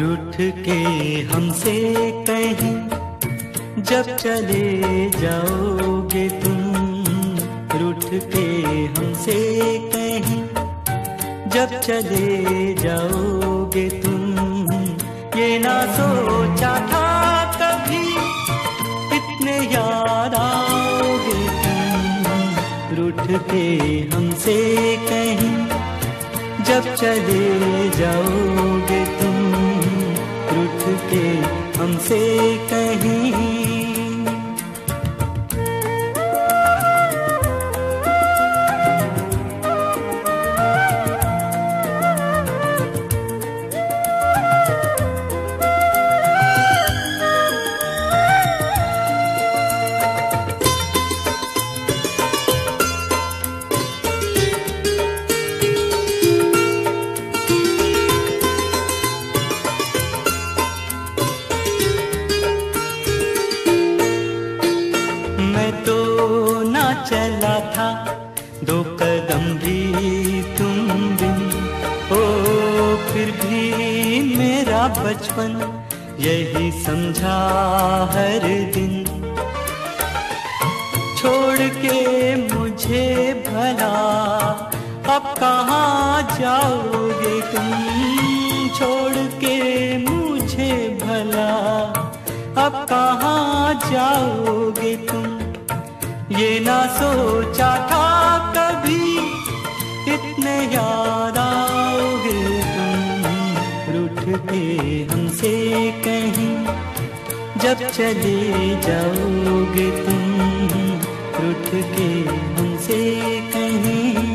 रूठ के हमसे कहीं जब चले जाओगे तुम, रूठ के हमसे कहीं जब चले जाओगे तुम, ये ना सोचा था कभी इतने याद आओगे तुम। रूठ के हमसे कहीं जब चले जाओगे तुम, रूठ के हमसे कहीं। चला था दो कदम भी तुम बिन, ओ फिर भी मेरा बचपन यही समझा हर दिन। छोड़ के मुझे भला अब कहाँ जाओगे तुम, छोड़ के मुझे भला अब कहाँ जाओगे तुम। ये ना सोचा था कभी इतने याद आओगे तुम। रूठ के हमसे कहीं जब चले जाओगे तुम, रूठ के हमसे कहीं।